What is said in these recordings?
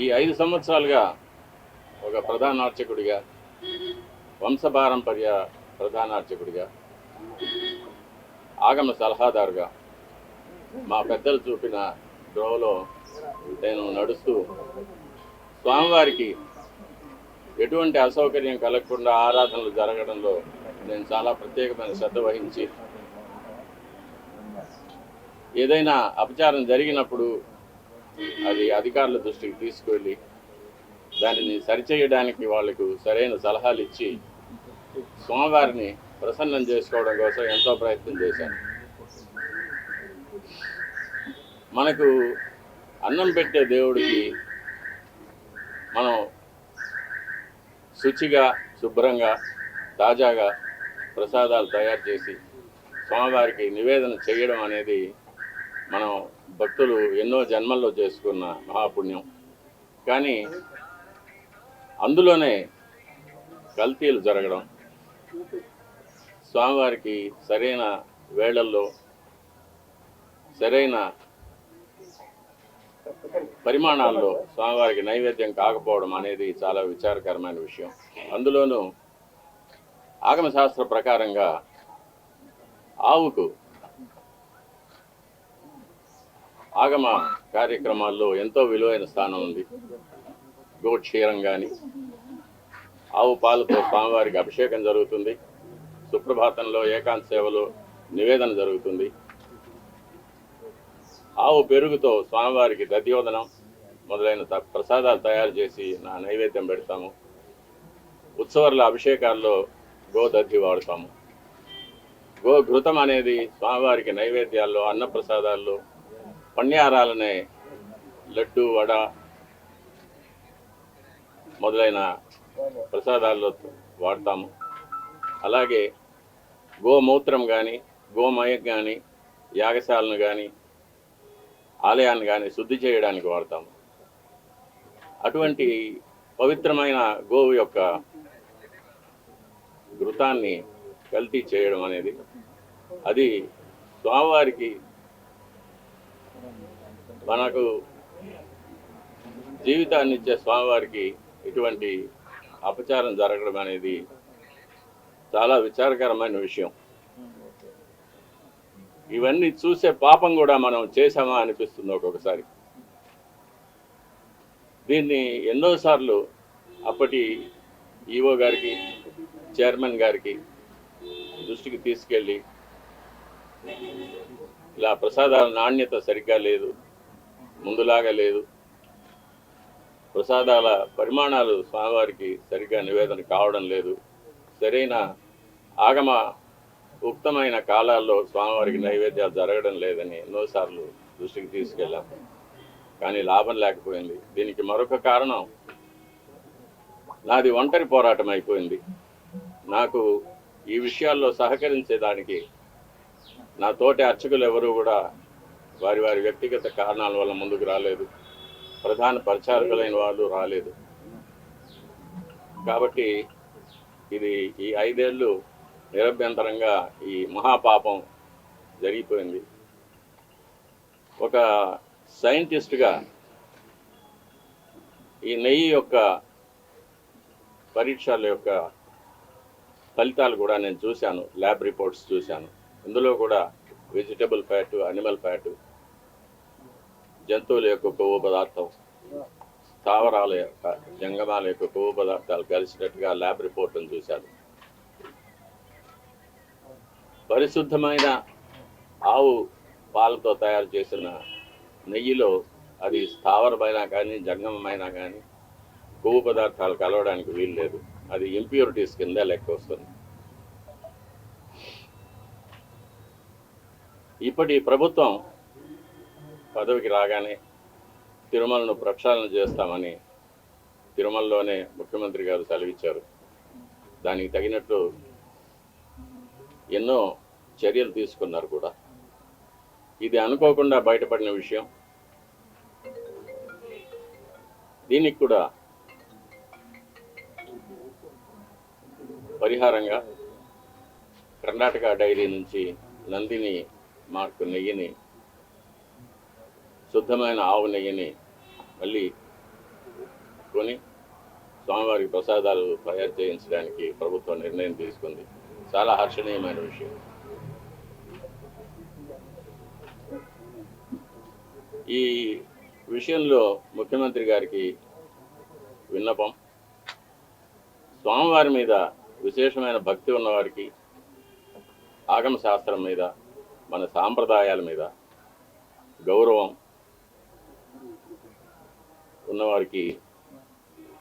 ఈ 5 సంవత్సరాలుగా ఒక ప్రధాన అర్చకుడిగా, వంశపారంపర్య ప్రధాన అర్చకుడిగా, ఆగమ సలహాదారుగా మా పెద్దలు చూపిన ద్రోవలో నేను నడుస్తూ స్వామివారికి ఎటువంటి అసౌకర్యం కలగకుండా ఆరాధనలు జరగడంలో నేను చాలా ప్రత్యేకమైన శ్రద్ధ వహించి ఏదైనా అపచారం జరిగినప్పుడు అది అధికారుల దృష్టికి తీసుకువెళ్ళి దానిని సరిచేయడానికి వాళ్లకు సరైన సలహాలు ఇచ్చి స్వామివారిని ప్రసన్నం చేసుకోవడం కోసం ఎంతో ప్రయత్నం చేశాను. మనకు అన్నం పెట్టే దేవుడికి మనం శుచిగా, శుభ్రంగా, తాజాగా ప్రసాదాలు తయారు చేసి స్వామివారికి నివేదన చేయడం అనేది మనం భక్తులు ఎన్నో జన్మల్లో చేసుకున్న మహాపుణ్యం. కానీ అందులోనే కల్తీలు జరగడం, స్వామివారికి సరైన వేళల్లో సరైన పరిమాణాల్లో స్వామివారికి నైవేద్యం కాకపోవడం అనేది చాలా విచారకరమైన విషయం. అందులోనూ ఆగమ శాస్త్ర ప్రకారంగా ఆవుకు ఆగమ కార్యక్రమాల్లో ఎంతో విలువైన స్థానం ఉంది. గోక్షీరం కానీ, ఆవు పాలతో స్వామివారికి అభిషేకం జరుగుతుంది. సుప్రభాతంలో ఏకాంత సేవలో నివేదన జరుగుతుంది. ఆవు పెరుగుతో స్వామివారికి దధ్యోదనం మొదలైన ప్రసాదాలు తయారు చేసి నైవేద్యం పెడతాము. ఉత్సవాల అభిషేకాల్లో గోదధ్యి వాడతాము. గోఘృతం అనేది స్వామివారికి నైవేద్యాల్లో, అన్నప్రసాదాల్లో, పణ్యారాలనే లడ్డు, వడ మొదలైన ప్రసాదాల్లో వాడతాము. అలాగే గోమూత్రం కానీ, గోమయం కానీ, యాగశాలను కానీ, ఆలయాన్ని కానీ శుద్ధి చేయడానికి వాడతాము. అటువంటి పవిత్రమైన గోవు యొక్క ఘృతాన్ని కల్తీ చేయడం అనేది అది స్వామివారికి మనకు జీవితాన్ని ఇచ్చే స్వామివారికి ఇటువంటి అపచారం జరగడం అనేది చాలా విచారకరమైన విషయం. ఇవన్నీ చూసే పాపం కూడా మనం చేశామా అనిపిస్తుంది ఒక్కొక్కసారి. దీన్ని ఎన్నోసార్లు అప్పటి ఈఓ గారికి, చైర్మన్ గారికి దృష్టికి తీసుకెళ్ళి ఇలా ప్రసాదాల నాణ్యత సరిగ్గా లేదు, ముందులాగా లేదు, ప్రసాదాల పరిమాణాలు స్వామివారికి సరిగ్గా నివేదన కావడం లేదు, సరైన ఆగమ ఉక్తమైన కాలాల్లో స్వామివారికి నైవేద్యాలు జరగడం లేదని ఎన్నోసార్లు దృష్టికి తీసుకెళ్ళాం. కానీ లాభం లేకపోయింది. దీనికి మరొక కారణం నాది ఒంటరి పోరాటం అయిపోయింది. నాకు ఈ విషయాల్లో సహకరించేదానికి నా తోటి అర్చకులు ఎవరూ కూడా వారి వారి వ్యక్తిగత కారణాల వల్ల ముందుకు రాలేదు. ప్రధాన పరిచారకులైన వాళ్ళు రాలేదు. కాబట్టి ఇది ఈ 5 ఏళ్ళు నిరభ్యంతరంగా ఈ మహాపాపం జరిగిపోయింది. ఒక సైంటిస్ట్గా ఈ నెయ్యి యొక్క పరీక్షల యొక్క ఫలితాలు కూడా నేను చూశాను, ల్యాబ్ రిపోర్ట్స్ చూశాను. ఇందులో కూడా వెజిటబుల్ ఫ్యాటు, అనిమల్ ఫ్యాటు, జంతువుల యొక్క కొవ్వు పదార్థం, స్థావరాల యొక్క జంగమాల యొక్క కొవ్వు పదార్థాలు కలిసినట్టుగా ల్యాబ్ రిపోర్ట్ను చూశాను. పరిశుద్ధమైన ఆవు పాలతో తయారు చేసిన నెయ్యిలో అది స్థావరమైనా కానీ, జంగమైనా కానీ కొవ్వు పదార్థాలు కలవడానికి వీలు లేదు. అది ఇంప్యూరిటీస్ కింద లెక్క వస్తుంది. ఇప్పటి ప్రభుత్వం పదవికి రాగానే తిరుమలను ప్రక్షాళన చేస్తామని తిరుమలలోనే ముఖ్యమంత్రి గారు సెలవిచ్చారు. దానికి తగినట్లు ఎన్నో చర్యలు తీసుకున్నారు కూడా. ఇది అనుకోకుండా బయటపడిన విషయం. దీనికి కూడా పరిహారంగా కర్ణాటక డైరీ నుంచి నందిని మార్కు నెయ్యిని, శుద్ధమైన ఆవు నెయ్యిని మళ్ళీ స్వామివారికి ప్రసాదాలు తయారు చేయించడానికి ప్రభుత్వం నిర్ణయం తీసుకుంది. చాలా హర్షణీయమైన విషయం. ఈ విషయంలో ముఖ్యమంత్రి గారికి విన్నపం, స్వామివారి మీద విశేషమైన భక్తి ఉన్నవారికి, ఆగమ శాస్త్రం మీద, మన సాంప్రదాయాల మీద గౌరవం ఉన్నవారికి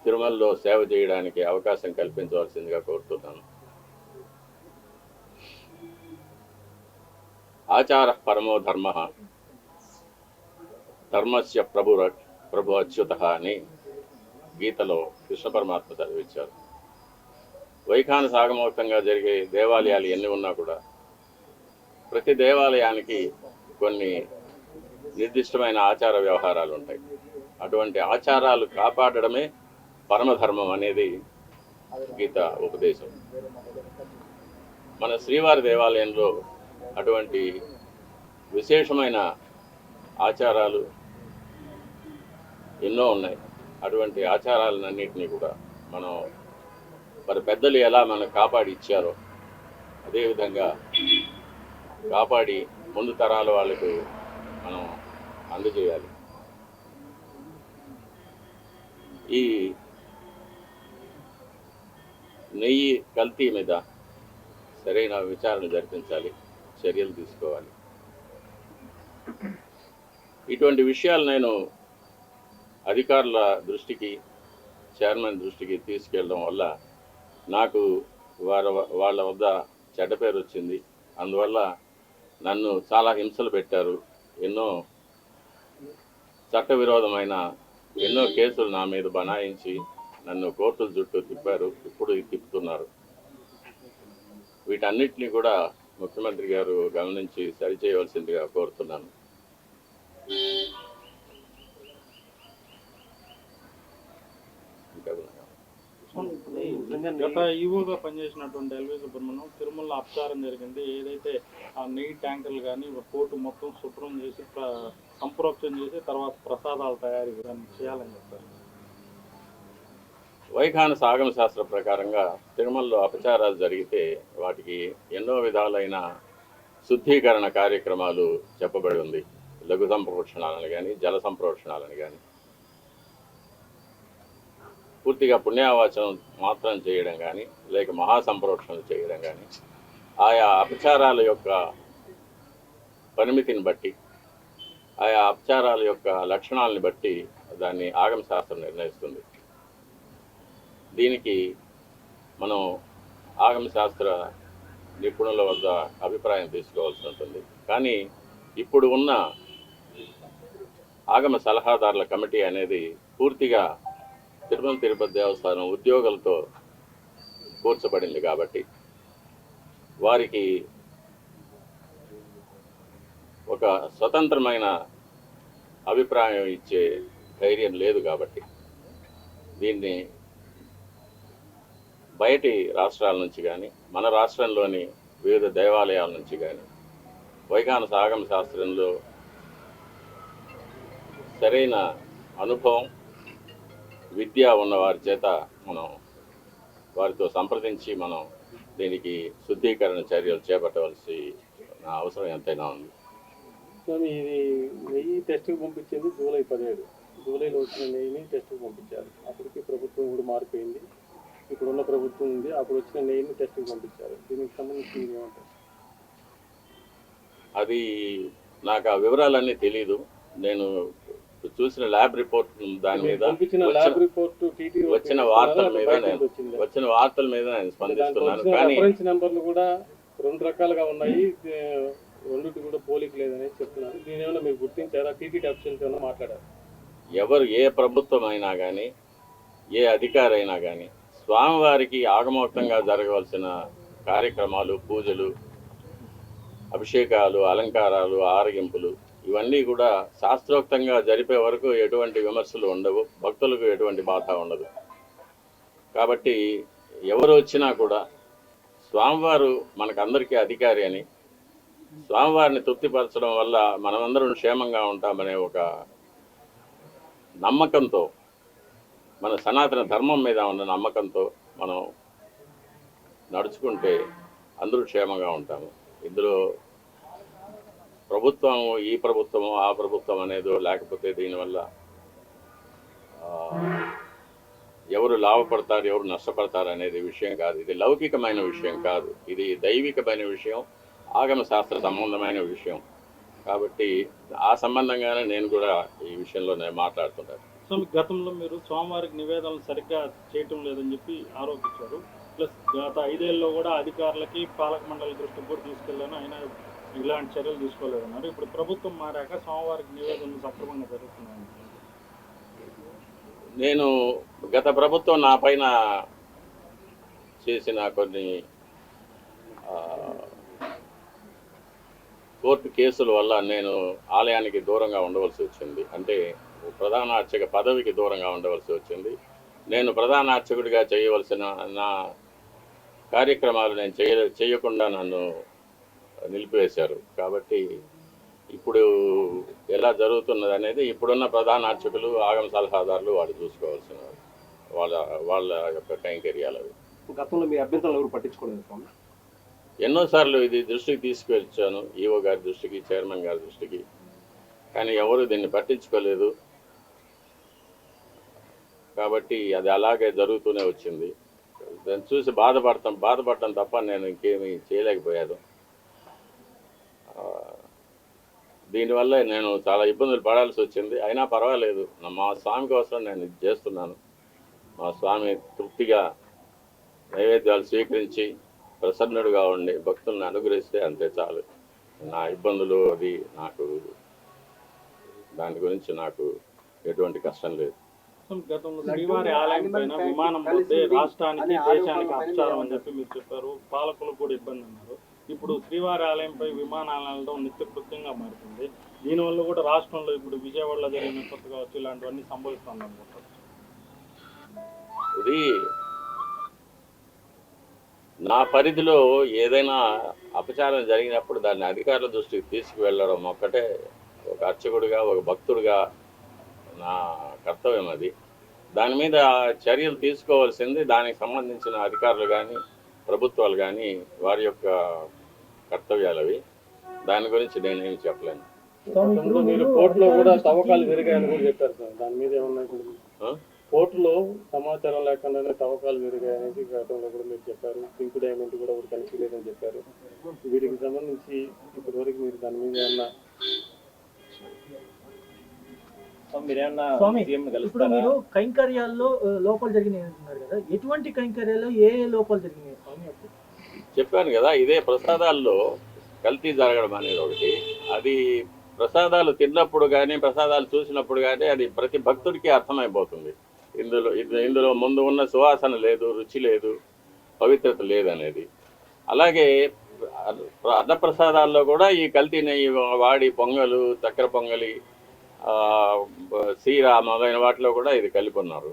తిరుమలలో సేవ చేయడానికి అవకాశం కల్పించవలసిందిగా కోరుతున్నాను. ఆచార పరమో ధర్మ, ధర్మస్య ప్రభు అచ్యుత అని గీతలో కృష్ణ పరమాత్మ చదివించారు. వైఖాన సాగమోక్తంగా జరిగే దేవాలయాలు ఎన్ని ఉన్నా కూడా ప్రతి దేవాలయానికి కొన్ని నిర్దిష్టమైన ఆచార వ్యవహారాలు ఉంటాయి. అటువంటి ఆచారాలు కాపాడడమే పరమధర్మం అనేది గీత ఉపదేశం. మన శ్రీవారి దేవాలయంలో అటువంటి విశేషమైన ఆచారాలు ఎన్నో ఉన్నాయి. అటువంటి ఆచారాలన్నింటినీ కూడా మనం మరి పెద్దలు ఎలా మనకు కాపాడి ఇచ్చారో అదేవిధంగా కాపాడి ముందు తరాల వాళ్ళకు మనం అందజేయాలి. ఈ నెయ్యి కల్తీ మీద సరైన విచారణ జరిపించాలి, చర్యలు తీసుకోవాలి. ఇటువంటి విషయాలు నేను అధికారుల దృష్టికి, చైర్మన్ దృష్టికి తీసుకెళ్ళడం వల్ల నాకు వాళ్ళ వద్ద చెడ్డ పేరు వచ్చింది. అందువల్ల నన్ను చాలా హింసలు పెట్టారు. ఎన్నో చట్టవిరోధమైన ఎన్నో కేసులు నా మీద బనాయించి నన్ను కోర్టుల చుట్టూ తిప్పారు, ఇప్పుడు తిప్పుతున్నారు. వీటన్నిటినీ కూడా ముఖ్యమంత్రి గారు గమనించి సరిచేయవలసిందిగా కోరుతున్నాను. గత ఈవోగా పనిచేసినటువంటి ఎల్వి సుబ్రహ్మణ్యం తిరుమల అపచారం జరిగింది. ఏదైతే ఆ నెయ్యి ట్యాంకర్లు కానీ కోర్టు మొత్తం శుభ్రం చేసి సంప్రోక్షణ చేసి తర్వాత ప్రసాదాల తయారీ చేయాలని చెప్పారు. వైఖాన సాగమ శాస్త్ర ప్రకారంగా తిరుమలలో అపచారాలు జరిగితే వాటికి ఎన్నో విధాలైన శుద్ధీకరణ కార్యక్రమాలు చెప్పబడి ఉంది. లఘు సంప్రోక్షణాలను కానీ, జల సంప్రోక్షణాలను కానీ, పూర్తిగా పుణ్యావాచనం మాత్రం చేయడం కానీ, లేక మహాసంప్రోక్షణలు చేయడం కానీ, ఆయా అపచారాల యొక్క పరిమితిని బట్టి, ఆయా అపచారాల యొక్క లక్షణాలని బట్టి దాన్ని ఆగమ శాస్త్రం నిర్ణయిస్తుంది. దీనికి మనం ఆగమ శాస్త్ర నిపుణుల వద్ద అభిప్రాయం తీసుకోవాల్సి ఉంటుంది. కానీ ఇప్పుడు ఉన్న ఆగమ సలహాదారుల కమిటీ అనేది పూర్తిగా తిరుమల తిరుపతి దేవస్థానం ఉద్యోగులతో కూర్చబడింది కాబట్టి వారికి ఒక స్వతంత్రమైన అభిప్రాయం ఇచ్చే ధైర్యం లేదు. కాబట్టి దీన్ని బయటి రాష్ట్రాల నుంచి కానీ, మన రాష్ట్రంలోని వివిధ దేవాలయాల నుంచి కానీ వైఖాన సాగమ శాస్త్రంలో సరైన అనుభవం, విద్య ఉన్న వారి చేత మనం వారితో సంప్రదించి మనం దీనికి శుద్ధీకరణ చర్యలు చేపట్టవలసి అవసరం ఎంతైనా ఉంది. స్వామి, ఇది నెయ్యి టెస్ట్కి పంపించింది జూలై 17. జూలైలో వచ్చిన నెయ్యిని టెస్ట్కి పంపించారు. అప్పటికి ప్రభుత్వం కూడా మారిపోయింది. ఇప్పుడున్న ప్రభుత్వం ఉంది. అప్పుడు వచ్చిన నెయ్యిని టెస్ట్కి పంపించారు. దీనికి సంబంధించి మీరు ఏమంటారు? అది నాకు ఆ వివరాలన్నీ తెలీదు. నేను చూసిన ల్యాబ్ రిపోర్ట్ దాని మీద వచ్చిన వార్తల మీద నేను స్పందిస్తున్నాను. కానీ నెంబర్లు కూడా 2 రకాలుగా ఉన్నాయి. రెండింటి కూడా పోలిక లేదని చెప్తున్నారు. దీని ఏమైనా మీరు గుర్తించారా? టీటీడీ అఫీషియల్స్ ఏమైనా మాట్లాడారు? ఎవరు ఏ ప్రభుత్వం అయినా కానీ, ఏ అధికారి అయినా కానీ స్వామివారికి ఆగమోక్తంగా జరగవలసిన కార్యక్రమాలు, పూజలు, అభిషేకాలు, అలంకారాలు, ఆరగింపులు ఇవన్నీ కూడా శాస్త్రోక్తంగా జరిపే వరకు ఎటువంటి విమర్శలు ఉండవు, భక్తులకు ఎటువంటి బాధ ఉండదు. కాబట్టి ఎవరు వచ్చినా కూడా స్వామివారు మనకందరికీ అధికారి అని, స్వామివారిని తృప్తిపరచడం వల్ల మనమందరం క్షేమంగా ఉంటామనే ఒక నమ్మకంతో మన సనాతన ధర్మం మీద ఉన్న నమ్మకంతో మనం నడుచుకుంటే అందరూ క్షేమంగా ఉంటాము. ఇందులో ప్రభుత్వం ఈ ప్రభుత్వము ఆ ప్రభుత్వం అనేదో లేకపోతే దీనివల్ల ఎవరు లాభపడతారు ఎవరు నష్టపడతారు అనేది విషయం కాదు. ఇది లౌకికమైన విషయం కాదు, ఇది దైవికమైన విషయం, ఆగమ శాస్త్ర సంబంధమైన విషయం. కాబట్టి ఆ సంబంధంగానే నేను కూడా ఈ విషయంలో నేను మాట్లాడుతుంటాను. సో గతంలో మీరు స్వామివారికి నివేదనలు సరిగ్గా చేయటం లేదని చెప్పి ఆరోపించారు. ప్లస్ గత 5 ఏళ్ళలో కూడా అధికారులకి పాలక మండలి దృష్టికి కూడా తీసుకెళ్ళాను, అయినా ఇలాంటి చర్యలు తీసుకోలేదన్నారు. ఇప్పుడు ప్రభుత్వం మారాక స్వామివారికి నివేదనలు సక్రమంగా జరుగుతున్నాయి. నేను గత ప్రభుత్వం నా పైన చేసిన కొన్ని కోర్టు కేసుల వల్ల నేను ఆలయానికి దూరంగా ఉండవలసి వచ్చింది. అంటే ప్రధాన అర్చక పదవికి దూరంగా ఉండవలసి వచ్చింది. నేను ప్రధాన అర్చకుడిగా చేయవలసిన నా కార్యక్రమాలు నేను చేయకుండా నన్ను నిలిపివేశారు. కాబట్టి ఇప్పుడు ఎలా జరుగుతున్నది అనేది ఇప్పుడున్న ప్రధాన అర్చకులు ఆగమ సలహాదారులు వాళ్ళు చూసుకోవాల్సిన వాళ్ళ యొక్క కైంకర్యాలు అవి. గతంలో మీ అభ్యంతరాలు ఎవరు పట్టించుకోలేదు స్వామి? ఎన్నోసార్లు ఇది దృష్టికి తీసుకువచ్చాను, ఈఓ గారి దృష్టికి, చైర్మన్ గారి దృష్టికి, కానీ ఎవరు దీన్ని పట్టించుకోలేదు. కాబట్టి అది అలాగే జరుగుతూనే వచ్చింది. దాన్ని చూసి బాధపడటం తప్ప నేను ఇంకేమీ చేయలేకపోయాను. దీనివల్ల నేను చాలా ఇబ్బందులు పడాల్సి వచ్చింది. అయినా పర్వాలేదు, మా స్వామి కోసం నేను ఇది చేస్తున్నాను. మా స్వామి తృప్తిగా నైవేద్యాలు స్వీకరించి ప్రసన్నుడుగా ఉండి భక్తులను అనుగ్రహిస్తే అంతే చాలు. నా ఇబ్బందులు అది నాకు దాని గురించి నాకు ఎటువంటి కష్టం లేదు. గతంలో శ్రీవారి ఆలయం పైన విమానం పోతే రాష్ట్రానికి దేశానికి అపచారం అని చెప్పి మీరు చెప్పారు, పాలకులకు కూడా ఇబ్బంది అన్నారు. ఇప్పుడు శ్రీవారి ఆలయంపై విమానాలు నిత్యకృత్యంగా మారుతుంది. దీనివల్ల కూడా రాష్ట్రంలో ఇప్పుడు విజయవాడలో జరిగిన విపత్తు కావచ్చు, ఇలాంటివన్నీ సంభవిస్తుంది అనుకుంటారు. ఇది నా పరిధిలో ఏదైనా అపచారం జరిగినప్పుడు దాన్ని అధికారుల దృష్టికి తీసుకువెళ్ళడం ఒక్కటే ఒక అర్చకుడిగా, ఒక భక్తుడిగా నా కర్తవ్యం. అది దాని మీద చర్యలు తీసుకోవాల్సింది దానికి సంబంధించిన అధికారులు కానీ ప్రభుత్వాలు కానీ వారి యొక్క కర్తవ్యాలు అవి. దాని గురించి నేనేమి చెప్పలేను. మీరు కోర్టులో కూడా తవ్వకాలు జరిగాయని కూడా చెప్పారు సార్, దాని మీద ఏమన్నా? ఇప్పుడు కోర్టులో సమాచారం లేకుండానే తవ్వకాలు జరిగాయనేది గతంలో కూడా మీరు చెప్పారు. పింక్ డైమండ్ కూడా ఒకటి కనిపించలేదని చెప్పారు. వీటికి సంబంధించి ఇప్పటి వరకు మీరు దాని మీద ఏమన్నా ఇప్పుడు మీరు కైంకర్యాల్లో లోపాలు జరిగినాయి అంటున్నారు కదా, ఎటువంటి కైంకర్యాల్లో ఏ లోపాలు జరిగినాయి స్వామి? చెప్పాను కదా, ఇదే ప్రసాదాల్లో కల్తీ జరగడం అనేది ఒకటి. అది ప్రసాదాలు తిన్నప్పుడు కానీ ప్రసాదాలు చూసినప్పుడు కానీ అది ప్రతి భక్తుడికి అర్థమైపోతుంది. ఇందులో ముందు ఉన్న సువాసన లేదు, రుచి లేదు, పవిత్రత లేదనేది. అలాగే అన్నప్రసాదాల్లో కూడా ఈ కల్తీ నెయ్యి వాడి పొంగలు, చక్కెర పొంగలి, సీర మొదలైన వాటిలో కూడా ఇది కలిపి ఉన్నారు.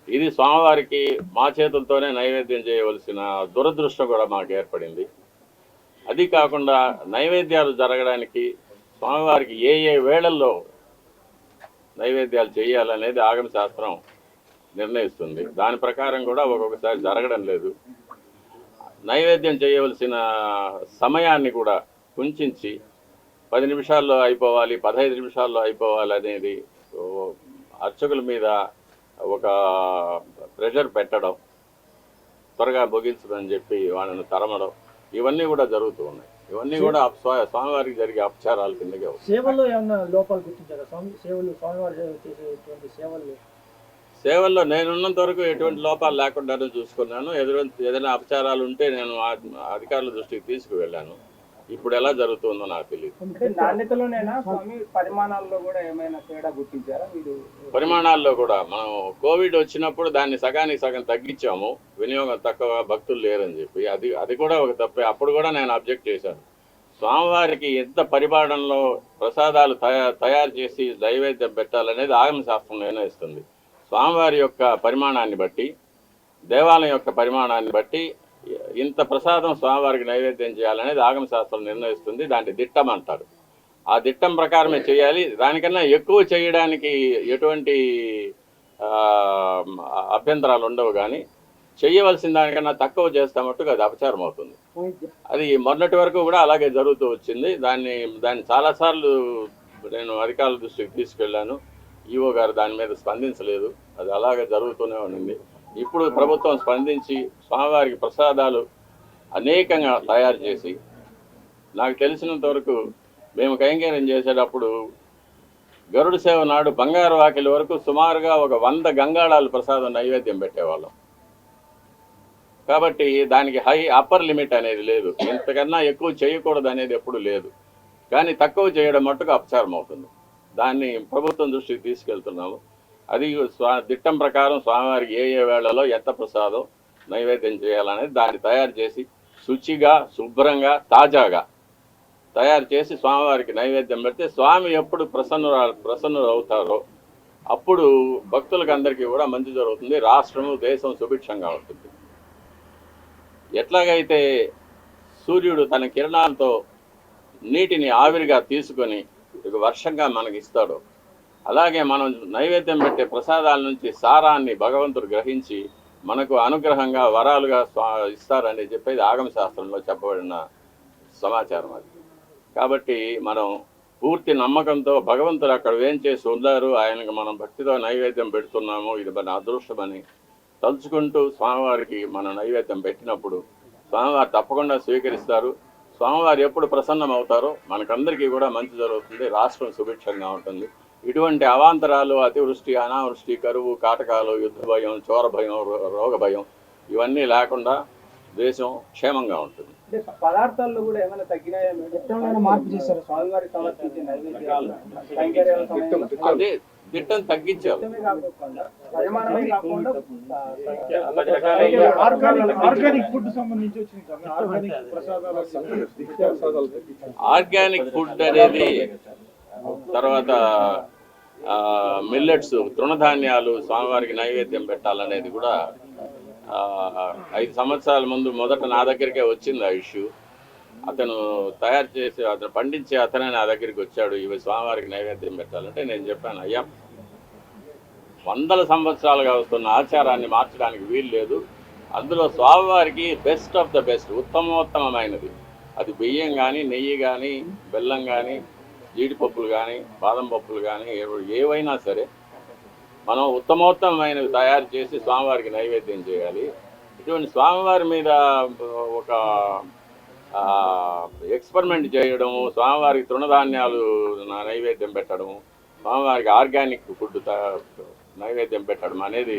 ఇది స్వామివారికి మా చేతులతోనే నైవేద్యం చేయవలసిన దురదృష్టం కూడా మాకు ఏర్పడింది. అది కాకుండా నైవేద్యాలు జరగడానికి స్వామివారికి ఏ వేళల్లో నైవేద్యాలు చేయాలనేది ఆగమ శాస్త్రం నిర్ణయిస్తుంది. దాని ప్రకారం కూడా ఒక్కొక్కసారి జరగడం లేదు. నైవేద్యం చేయవలసిన సమయాన్ని కూడా కుంచించి 10 నిమిషాల్లో అయిపోవాలి, 15 నిమిషాల్లో అయిపోవాలి అనేది అర్చకుల మీద ఒక ప్రెషర్ పెట్టడం, త్వరగా ముగించదని చెప్పి వాళ్ళని తరమడం, ఇవన్నీ కూడా జరుగుతూ ఉన్నాయి. ఇవన్నీ కూడా స్వామివారికి జరిగే అపచారాల కిందకే. సేవల్లో ఏమన్నా లోపాలు గుర్తించారా స్వామి? స్వామివారి చేసేటువంటి సేవల్లో నేనున్నంత వరకు ఎటువంటి లోపాలు లేకుండానే చూసుకున్నాను. ఏదైనా అపచారాలు ఉంటే నేను అధికారుల దృష్టికి తీసుకువెళ్ళాను. ఇప్పుడు ఎలా జరుగుతుందో నాకు తెలియదు. నాణ్యతలోనేనా స్వామి, పరిమాణాల్లో కూడా ఏమైనా తేడా గుర్తించారా మీరు? పరిమాణాల్లో కూడా మనం కోవిడ్ వచ్చినప్పుడు దాన్ని సగానికి సగం తగ్గించాము, వినియోగం తక్కువ, భక్తులు లేరని చెప్పి. అది కూడా ఒక తప్పే. అప్పుడు కూడా నేను అబ్జెక్ట్ చేశాను. స్వామివారికి ఎంత పరిమాణంలో ప్రసాదాలు తయారు చేసి నైవేద్యం పెట్టాలనేది ఆగమ శాస్త్రం నిర్ణయిస్తుంది. స్వామివారి యొక్క పరిమాణాన్ని బట్టి, దేవాలయం యొక్క పరిమాణాన్ని బట్టి ఇంత ప్రసాదం స్వామివారికి నైవేద్యం చేయాలనేది ఆగమ శాస్త్రం నిర్ణయిస్తుంది. దాన్ని దిట్టం అంటారు. ఆ దిట్టం ప్రకారమే చేయాలి. దానికన్నా ఎక్కువ చేయడానికి ఎటువంటి అభ్యంతరాలు ఉండవు, కానీ చేయవలసిన దానికన్నా తక్కువ చేస్తే మట్టుకు అది అపచారం అవుతుంది. అది మొన్నటి వరకు కూడా అలాగే జరుగుతూ వచ్చింది. దాన్ని చాలాసార్లు నేను అధికారుల దృష్టికి తీసుకెళ్ళాను. ఈఓ గారు దాని మీద స్పందించలేదు. అది అలాగే జరుగుతూనే ఉండింది. ఇప్పుడు ప్రభుత్వం స్పందించి స్వామివారికి ప్రసాదాలు అనేకంగా తయారు చేసి, నాకు తెలిసినంత వరకు మేము కైంకర్యం చేసేటప్పుడు గరుడ సేవ నాడు బంగారు వాకిలి వరకు సుమారుగా ఒక 100 గంగాళాలు ప్రసాదం నైవేద్యం పెట్టేవాళ్ళం. కాబట్టి దానికి అప్పర్ లిమిట్ అనేది లేదు. ఇంతకన్నా ఎక్కువ చేయకూడదు అనేది ఎప్పుడు లేదు. కానీ తక్కువ చేయడం మట్టుకు అపచారం అవుతుంది. దాన్ని ప్రభుత్వం దృష్టికి తీసుకెళ్తున్నాము. అది దిట్టం ప్రకారం స్వామివారికి ఏ వేళలో ఎంత ప్రసాదం నైవేద్యం చేయాలనేది దాన్ని తయారు చేసి శుచిగా, శుభ్రంగా, తాజాగా తయారు చేసి స్వామివారికి నైవేద్యం పెడితే స్వామి ఎప్పుడు ప్రసన్నులు అవుతారో అప్పుడు భక్తులకు అందరికీ కూడా మంచి జరుగుతుంది. రాష్ట్రము, దేశం సుభిక్షంగా ఉంటుంది. ఎట్లాగైతే సూర్యుడు తన కిరణాలతో నీటిని ఆవిరిగా తీసుకొని వర్షంగా మనకి ఇస్తాడో, అలాగే మనం నైవేద్యం పెట్టే ప్రసాదాల నుంచి సారాన్ని భగవంతుడు గ్రహించి మనకు అనుగ్రహంగా వరాలుగా ఇస్తారని చెప్పేది ఆగమ శాస్త్రంలో చెప్పబడిన సమాచారం అది. కాబట్టి మనం పూర్తి నమ్మకంతో భగవంతుడు అక్కడ ఏం చేసి ఉన్నారు, ఆయనకు మనం భక్తితో నైవేద్యం పెడుతున్నాము, ఇది మన అదృష్టమని తలుచుకుంటూ స్వామివారికి మనం నైవేద్యం పెట్టినప్పుడు స్వామివారు తప్పకుండా స్వీకరిస్తారు. స్వామివారు ఎప్పుడు ప్రసన్నం అవుతారో మనకందరికీ కూడా మంచి జరుగుతుంది. రాష్ట్రం సుభిక్షంగా ఉంటుంది. ఇటువంటి అవాంతరాలు, అతివృష్టి, అనావృష్టి, కరువు, కాటకాలు, యుద్ధ భయం, చోర భయం, రోగ భయం ఇవన్నీ లేకుండా దేశం క్షేమంగా ఉంటుంది. అంటే పదార్థాల్లో కూడా ఏమైనా తగ్గినాయా? మార్పు చేశారు స్వామివారికి సమర్పించే నైవేద్యాలు, కైంకర్యాల సమయంలో? అదే దిట్టం తగ్గించారు. పరిమాణమే కాకుండా ఆర్గానిక్ ఫుడ్ సంబంధించి వచ్చింది సార్. ఆర్గానిక్ ప్రసాదాలు ఆర్గానిక్ ఫుడ్ అనేది, తర్వాత మిల్లెట్స్, తృణధాన్యాలు స్వామివారికి నైవేద్యం పెట్టాలనేది కూడా 5 సంవత్సరాల ముందు మొదట నా దగ్గరికే వచ్చింది ఆ ఇష్యూ. అతను తయారు చేసి అతను పండించే అతనే నా దగ్గరికి వచ్చాడు, ఇవి స్వామివారికి నైవేద్యం పెట్టాలంటే నేను చెప్పాను, అయ్యా 100 సంవత్సరాలుగా వస్తున్న ఆచారాన్ని మార్చడానికి వీలు లేదు. అందులో స్వామివారికి బెస్ట్ ఆఫ్ ద బెస్ట్, ఉత్తమోత్తమైనది అది బియ్యం కానీ, నెయ్యి కానీ, బెల్లం కానీ, జీడిపప్పులు కానీ, బాదం పప్పులు కానీ, ఏవైనా సరే మనం ఉత్తమోత్తమైనవి తయారు చేసి స్వామివారికి నైవేద్యం చేయాలి. ఇటువంటి స్వామివారి మీద ఒక ఎక్స్పెరిమెంట్ చేయడము, స్వామివారికి తృణధాన్యాలు నైవేద్యం పెట్టడము, స్వామివారికి ఆర్గానిక్ ఫుడ్ నైవేద్యం పెట్టడం అనేది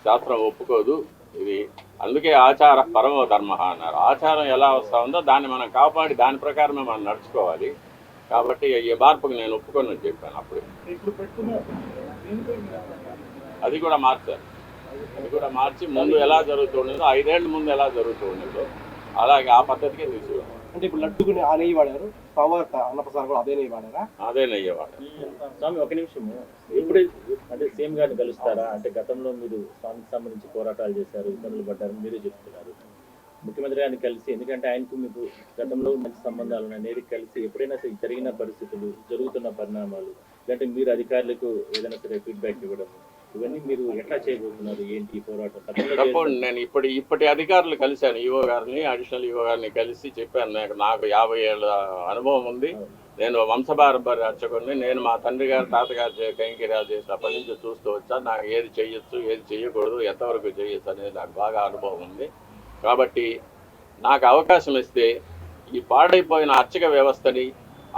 శాస్త్రం ఒప్పుకోదు. ఇది అందుకే ఆచార పరమో ధర్మ అన్నారు. ఆచారం ఎలా వస్తూ ఉందో దాన్ని మనం కాపాడి దాని ప్రకారమే మనం నడుచుకోవాలి. కాబట్టి ఈ మార్పుకు నేను ఒప్పుకొని చెప్పాను అప్పుడే. అది కూడా మార్చారు. అది కూడా మార్చి ముందు ఎలా జరుగుతూ ఉండేదో, 5 ఏళ్ళ ముందు ఎలా జరుగుతూ ఉండేదో అలాగే ఆ పద్ధతికే తీసుకున్నాం. అంటే ఇప్పుడు లడ్డుకుని ఆ నెయ్యి వాడారు, స్వామివారి అన్నప్రసాదం కూడా అదే నెయ్యి వాడారా? అదే నెయ్యి వాడారు. స్వామి ఒక నిమిషము, ఎప్పుడు అంటే సేమ్ గారిని కలుస్తారా? అంటే గతంలో మీరు స్వామికి సంబంధించి పోరాటాలు చేశారు, ఇబ్బందులు పడ్డారని మీరే చెప్తున్నారు. ముఖ్యమంత్రి గారిని కలిసి, ఎందుకంటే ఆయనకు మీకు గతంలో మంచి సంబంధాలు ఉన్నాయి, నేరు కలిసి ఎప్పుడైనా సరే జరిగిన పరిస్థితులు, జరుగుతున్న పరిణామాలు, లేదంటే మీరు అధికారులకు ఏదైనా సరే ఫీడ్బ్యాక్ ఇవ్వడం, ఇవన్నీ మీరు ఎట్లా చేయబోతున్నారు? ఏంటి పోరాటం? తప్పకుండా నేను ఇప్పటి అధికారులు కలిశాను, ఈఓ గారిని, అడిషనల్ ఈఓ గారిని కలిసి చెప్పాను, నాకు 50 ఏళ్ళ అనుభవం ఉంది, నేను వంశపారంపర్య అర్చకుడిని, నేను మా తండ్రి గారు, తాతగారు కైంకర్యాలు చేసినప్పటి నుంచి చూస్తూ వచ్చాను. నాకు ఏది చేయొచ్చు, ఏది చేయకూడదు, ఎంతవరకు చేయొచ్చు అనేది నాకు బాగా అనుభవం ఉంది. కాబట్టి నాకు అవకాశం ఇస్తే ఈ పాడైపోయిన అర్చక వ్యవస్థని,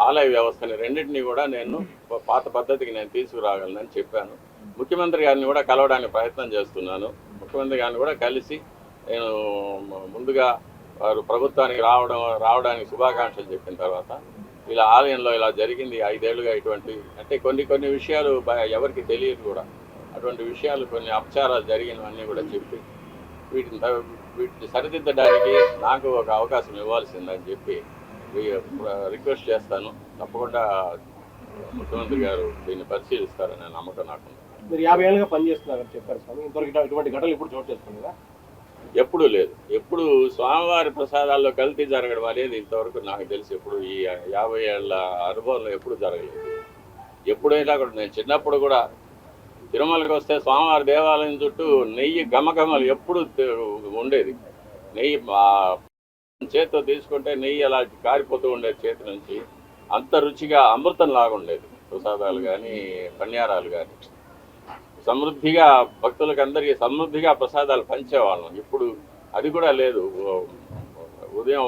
ఆలయ వ్యవస్థని రెండింటినీ కూడా నేను పాత పద్ధతికి నేను తీసుకురాగలనని చెప్పాను. ముఖ్యమంత్రి గారిని కూడా కలవడానికి ప్రయత్నం చేస్తున్నాను. ముఖ్యమంత్రి గారిని కూడా కలిసి నేను ముందుగా వారు ప్రభుత్వానికి రావడానికి శుభాకాంక్షలు చెప్పిన తర్వాత, ఇలా ఆలయంలో ఇలా జరిగింది 5 ఏళ్ళుగా, ఇటువంటి అంటే కొన్ని విషయాలు ఎవరికి తెలియదు కూడా, అటువంటి విషయాలు, కొన్ని అపచారాలు జరిగినవన్నీ కూడా చెప్పి వీటిని సరిదిద్దడానికి నాకు ఒక అవకాశం ఇవ్వాల్సిందని చెప్పి రిక్వెస్ట్ చేస్తాను. తప్పకుండా ముఖ్యమంత్రి గారు దీన్ని పరిశీలిస్తారనే నమ్మకం నాకు. మీరు 50 ఏళ్ళుగా పనిచేస్తున్నారని చెప్పారు స్వామి, ఇంతవరకు ఇటువంటి ఘటనలు ఎప్పుడు చోటు చేసుకున్నారా? ఎప్పుడూ లేదు. ఎప్పుడు స్వామివారి ప్రసాదాల్లో కల్తీ జరగడం అనేది ఇంతవరకు నాకు తెలిసి ఎప్పుడు ఈ 50 ఏళ్ళ అనుభవంలో ఎప్పుడు జరగలేదు. ఎప్పుడైనా కూడా నేను చిన్నప్పుడు కూడా తిరుమలకి వస్తే స్వామివారి దేవాలయం చుట్టూ నెయ్యి ఘమఘమలు ఎప్పుడు ఉండేది. నెయ్యి చేతితో తీసుకుంటే నెయ్యి అలా కారిపోతూ ఉండేది చేతి నుంచి. అంత రుచిగా అమృతం లాగా ఉండేది ప్రసాదాలు కానీ పణ్యారాలు కానీ. సమృద్ధిగా భక్తులకు అందరికీ సమృద్ధిగా ప్రసాదాలు పంచేవాళ్ళం. ఇప్పుడు అది కూడా లేదు. ఉదయం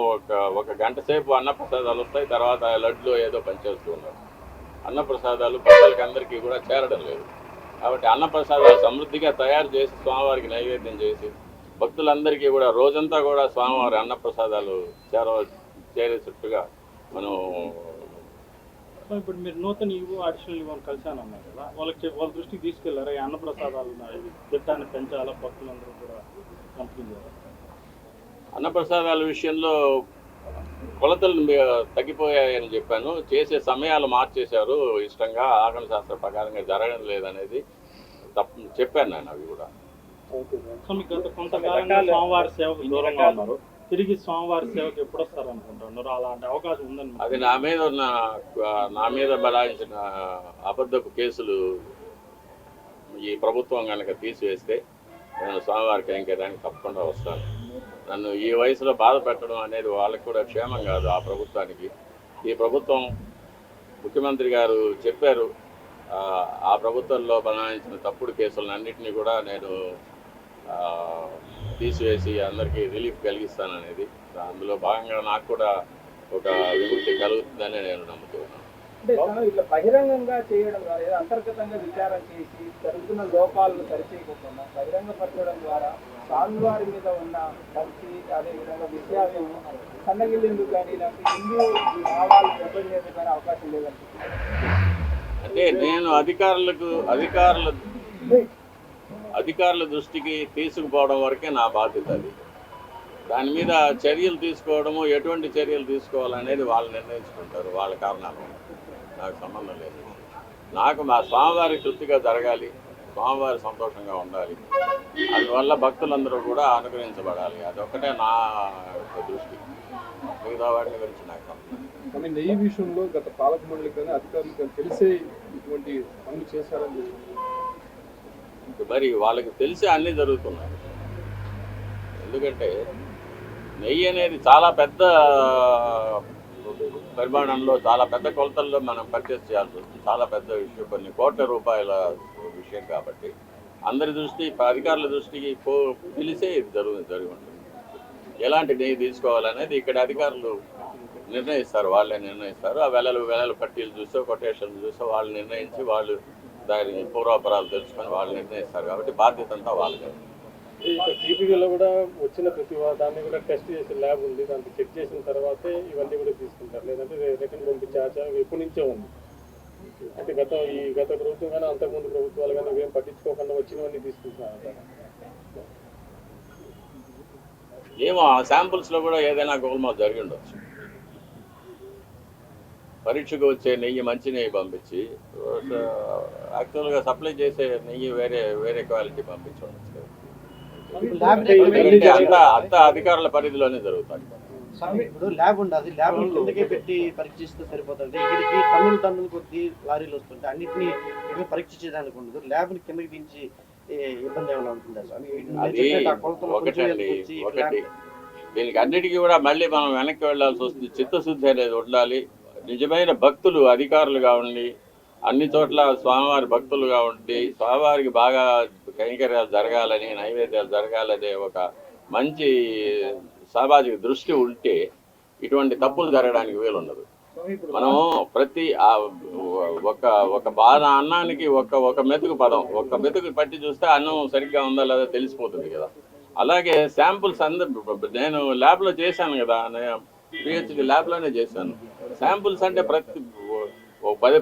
ఒక గంట సేపు అన్నప్రసాదాలు వస్తాయి, తర్వాత లడ్లు ఏదో పంచేస్తూ ఉన్నారు. అన్నప్రసాదాలు భక్తులకి అందరికీ కూడా చేరడం లేదు. కాబట్టి అన్నప్రసాదాలు సమృద్ధిగా తయారు చేసి స్వామివారికి నైవేద్యం చేసి భక్తులందరికీ కూడా రోజంతా కూడా స్వామివారి అన్నప్రసాదాలు చేరేటట్టుగా మనం. సో ఇప్పుడు మీరు నూతన ఈవో అడిషనల్ ఈవో కలిసానన్నారు కదా, వాళ్ళ దృష్టికి తీసుకెళ్లారా? ఈ అన్నప్రసాదాలు దిట్టాన్ని పెంచాలా, భక్తులందరూ కూడా కంప్లీట్ చేయాలి. అన్నప్రసాదాల విషయంలో కొలతలు తగ్గిపోయాయని చెప్పాను. చేసే సమయాలు మార్చేశారు. ఇష్టంగా ఆగమ శాస్త్ర ప్రకారంగా జరగడం లేదనేది చెప్పాను నేను. అవి కూడా సో మీకు గత కొంతకాలంగా స్వామివారి సేవకు దూరంగా ఉన్నారు, తిరిగి స్వామివారి సేవకు ఎప్పుడు వస్తారనుకుంటున్నారు? అలాంటి అవకాశం ఉందని అది నా మీద బలాయించిన అబద్ధపు కేసులు ఈ ప్రభుత్వం కనుక తీసివేస్తే నేను స్వామివారి కైంకర్యానికి తప్పకుండా వస్తాను. నన్ను ఈ వయసులో బాధ పెట్టడం అనేది వాళ్ళకి కూడా క్షేమం కాదు. ఆ ప్రభుత్వానికి, ఈ ప్రభుత్వం ముఖ్యమంత్రి గారు చెప్పారు, ఆ ప్రభుత్వంలో బనాయించిన తప్పుడు కేసులన్నింటినీ కూడా నేను తీసివేసి అందరికీ రిలీఫ్ కలిగిస్తాననేది. అందులో భాగంగా నాకు కూడా ఒక విముక్తి కలుగుతుందని నేను నమ్ముతున్నాను. అంటే తను ఇట్లా బహిరంగంగా చేయడం ద్వారా, ఏదో అంతర్గతంగా విచారణ చేసి జరుగుతున్న లోపాలను సరిచేయకుండా బహిరంగపరచడం ద్వారా స్వామివారి మీద ఉన్న భక్తి, అదేవిధంగా విషయాలు సన్నగిల్లేందుకు కానీ ఇలాంటి హిందూ భావాలు దెబ్బతినేందుకు కానీ అవకాశం లేదనిపిస్తుంది. అంటే నేను అధికారుల దృష్టికి తీసుకుపోవడం వరకే నా బాధ్యత. అది దాని మీద చర్యలు తీసుకోవడము, ఎటువంటి చర్యలు తీసుకోవాలనేది వాళ్ళు నిర్ణయించుకుంటారు. వాళ్ళ కారణాలు నాకు సంబంధం లేదు. నాకు మా స్వామివారి తృప్తిగా జరగాలి, స్వామివారి సంతోషంగా ఉండాలి, అందువల్ల భక్తులందరూ కూడా అనుగ్రహించబడాలి. అదొక్కటే నా దృష్టి. మిగతా వాటిని గురించి నాకు సంబంధం. కానీ నెయ్యి విషయంలో గత పాలక మండలి కానీ అధికారులు కానీ తెలిసే ఇటువంటి పనులు చేశారని మరి వాళ్ళకి తెలిసి అన్నీ జరుగుతున్నాయి. ఎందుకంటే నెయ్యి అనేది చాలా పెద్ద పరిమాణంలో, చాలా పెద్ద కొలతల్లో మనం పర్చేస్ చేయాల్సి వస్తుంది. చాలా పెద్ద విషయం, కొన్ని కోట్ల రూపాయల విషయం. కాబట్టి అందరి దృష్టి, అధికారుల దృష్టికి తెలిసే ఇది జరిగి ఉంటుంది. ఎలాంటి నెయ్యి తీసుకోవాలనేది ఇక్కడ అధికారులు నిర్ణయిస్తారు, వాళ్ళే నిర్ణయిస్తారు. ఆ వెలలు పట్టీలు చూసో, కొటేషన్లు చూసో వాళ్ళు నిర్ణయించి, వాళ్ళు దాని పూర్వాపరాలు తెలుసుకొని వాళ్ళు నిర్ణయిస్తారు. కాబట్టి బాధ్యత అంతా వాళ్ళదే. టీపీలో కూడా వచ్చిన ప్రతి దాన్ని కూడా టెస్ట్ చేసే ల్యాబ్ ఉంది, దానికి చెక్ చేసిన తర్వాతే ఇవన్నీ కూడా తీసుకుంటారు. లేదంటే రిటర్న్ పంపించే ఆచారం ఎప్పటి నుంచో ఉంది. అంటే గత ప్రభుత్వం కానీ అంతకుముందు ప్రభుత్వాలు కానీ ఇవేం పట్టించుకోకుండా వచ్చినవన్నీ తీసుకుంటున్నారు. ఏమో ఆ శాంపుల్స్లో కూడా ఏదైనా గోల్మాల్ జరిగి ఉండొచ్చు. పరీక్షకు వచ్చే నెయ్యి మంచి నెయ్యి పంపించి యాక్చువల్గా సప్లై చేసే నెయ్యి వేరే క్వాలిటీ పంపించి ఉండొచ్చు. అంత అధికారుల పరిధిలోనే జరుగుతాయి. ఇప్పుడు ల్యాబ్ ఉండదు, ల్యాబ్ కిందకే పెట్టి పరీక్షిస్తే సరిపోతుంది. ఇక్కడికి టన్నులు కొద్ది లారీలు వస్తుంటే అన్నింటినీ ఇక్కడ పరీక్షించేదానికి ఉండదు. ల్యాబ్ని కిందకి దించి ఇబ్బంది ఏమైనా ఉంటుందా? ఒకటి దీనికి అన్నిటికీ కూడా మళ్ళీ మనం వెనక్కి వెళ్లాల్సి వస్తుంది. చిత్తశుద్ధి అనేది ఉండాలి. నిజమైన భక్తులు అధికారులుగా ఉండి, అన్ని చోట్ల స్వామివారి భక్తులుగా ఉండి, స్వామివారికి బాగా కైంకర్యాలు జరగాలని, నైవేద్యాలు జరగాలనే ఒక మంచి సామాజిక దృష్టి ఉంటే ఇటువంటి తప్పులు జరగడానికి వీలుండదు. మనం ప్రతి ఒక బాధ అన్నానికి ఒక మెతుకు పదం, ఒక మెతుకు పట్టి చూస్తే అన్నం సరిగ్గా ఉందా లేదా తెలిసిపోతుంది కదా. అలాగే శాంపుల్స్ నేను ల్యాబ్లో చేశాను కదా, పిహెచ్డి ల్యాబ్లోనే చేశాను. శాంపుల్స్ అంటే ప్రతి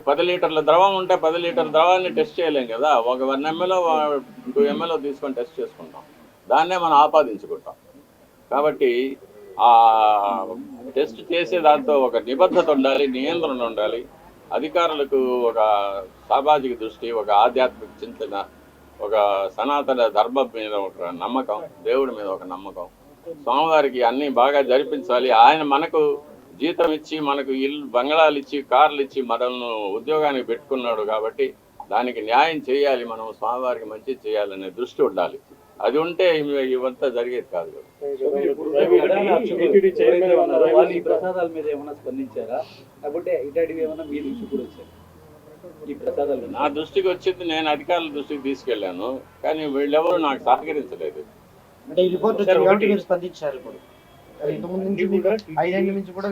10 లీటర్ల ద్రవం ఉంటే 10 లీటర్ల ద్రవాన్ని టెస్ట్ చేయలేం కదా. ఒక 1 ml 2 ml తీసుకొని టెస్ట్ చేసుకుంటాం, దాన్నే మనం ఆపాదించుకుంటాం. కాబట్టి ఆ టెస్ట్ చేసే దాంతో ఒక నిబద్ధత ఉండాలి, నియంత్రణ ఉండాలి. అధికారులకు ఒక సామాజిక దృష్టి, ఒక ఆధ్యాత్మిక చింతన, ఒక సనాతన ధర్మం మీద ఒక నమ్మకం, దేవుడి మీద ఒక నమ్మకం, స్వామివారికి అన్నీ బాగా జరిపించాలి. ఆయన మనకు జీతం ఇచ్చి, మనకు ఇల్లు బంగళాలు ఇచ్చి, కార్లు ఇచ్చి మనల్ని ఉద్యోగానికి పెట్టుకున్నాడు. కాబట్టి దానికి న్యాయం చేయాలి, మనం స్వామివారికి మంచి చేయాలనే దృష్టి ఉండాలి. అది ఉంటే ఇవంతా జరిగేది కాదు కదా. టీటీడీ చైర్మన్ ఉన్నారు, వాళ్ళు ఈ ప్రసాదాల మీద ఏమైనా స్పందించారా? లేకపోతే ఇట్లాంటివి ఏమైనా మీ దృష్టి కూడా వచ్చారు ఈ ప్రసాదాలు? నా దృష్టికి వచ్చింది, నేను అధికారుల దృష్టికి తీసుకెళ్లాను, కానీ వీళ్ళెవరూ నాకు సహకరించలేదు. అంటే ఈ రిపోర్ట్ వచ్చింది కాబట్టి మీరు స్పందించారు. ఇప్పుడు అది ఇంతకుముందు నుంచి కూడా 5 ఏళ్ళ నుంచి కూడా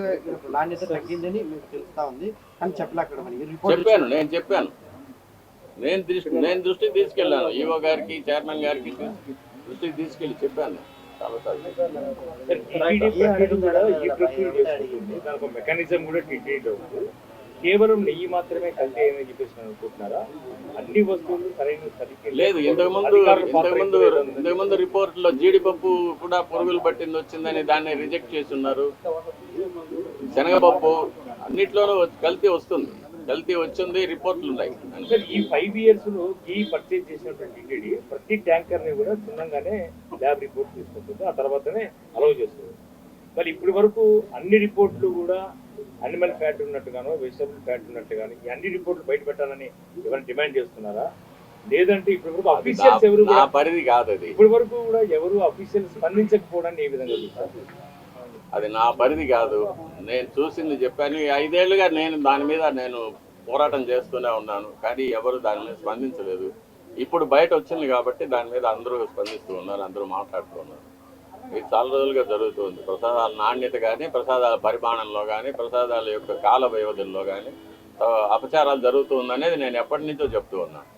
నాణ్యత తగ్గిందని మీకు తెలుస్తా ఉంది, కానీ చెప్పలేక మరి ఈ రిపోర్ట్ చెప్పాను నేను దృష్టికి తీసుకెళ్లాను, ఈఓ గారికి చైర్మన్ గారికి దృష్టికి తీసుకెళ్లి చెప్పాను చాలాసార్లు. మెకానిజం కూడా టీటీడీ కేవలం నెయ్యి మాత్రమే కల్తీ అని చెప్పేసి అనుకుంటున్నారా? అన్ని వస్తువులు సరైన లేదు. ఇంతకుముందు రిపోర్ట్లో జీడిపప్పు కూడా పురుగులు పట్టింది వచ్చిందని దాన్ని రిజెక్ట్ చేసి ఉన్నారు. శనగపప్పు అన్నిట్లోనూ కల్తీ వస్తుంది, కల్తీ వచ్చింది, రిపోర్ట్లు ఉన్నాయి. ఈ 5 years లో ఈ పర్చేజ్ చేసినటువంటి టీటీడీ ప్రతి ట్యాంకర్ ని కూడా చిన్నగానే ల్యాబ్ రిపోర్ట్ తీసుకుంటుంది, ఆ తర్వాతనే అలౌ చేస్తుంది. మరి ఇప్పటి వరకు అన్ని రిపోర్ట్లు కూడా అనిమల్ ఫ్యాట్ ఉన్నట్టుగానో వెజిటబుల్ ఫ్యాట్ ఉన్నట్టుగానో ఈ అన్ని రిపోర్ట్లు బయట పెట్టాలని ఎవరైనా డిమాండ్ చేస్తున్నారా? లేదంటే ఇప్పటి వరకు అఫీషియల్స్ ఎవరు పరిధి కాదు అది. ఇప్పటి వరకు కూడా ఎవరు అఫీషియల్స్ స్పందించకపోవడాన్ని ఏ విధంగా చూస్తారు? అది నా పరిధి కాదు. నేను చూసింది చెప్పాను. 5 ఏళ్లుగా దాని మీద నేను పోరాటం చేస్తూనే ఉన్నాను, కానీ ఎవరు దాని మీద స్పందించలేదు. ఇప్పుడు బయట వచ్చింది కాబట్టి దాని మీద అందరూ స్పందిస్తూ ఉన్నారు, అందరూ మాట్లాడుతూ ఉన్నారు. ఇది చాలా రోజులుగా జరుగుతుంది. ప్రసాదాల నాణ్యత కానీ, ప్రసాదాల పరిమాణంలో కానీ, ప్రసాదాల యొక్క కాల వ్యవధుల్లో కానీ అపచారాలు జరుగుతుందనేది నేను ఎప్పటి నుంచో చెప్తూ ఉన్నాను,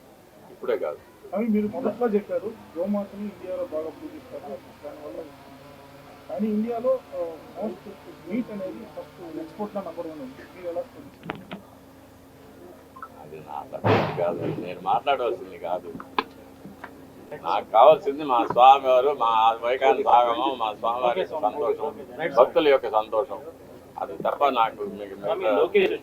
ఇప్పుడే కాదు. కానీ మీరు మొదట్లో చెప్పారు గోమాతని ఇండియాలో బాగా పూజిస్తారు దానివల్ల, కానీ ఇండియాలో మోస్ట్ మీట్ అనేది ఫస్ట్ ఎక్స్పోర్ట్లో నంబర్ 1 ఉంది. మీరు ఎలా అది నా సబ్జెక్ట్ కాదు, నేను మాట్లాడవలసింది కాదు. నాకు కావాల్సింది మా స్వామి వారు, మా వైకాంత ఆగమం, మా స్వామివారి సంతోషం, భక్తుల యొక్క సంతోషం. అది తప్ప నాకు లోకేష్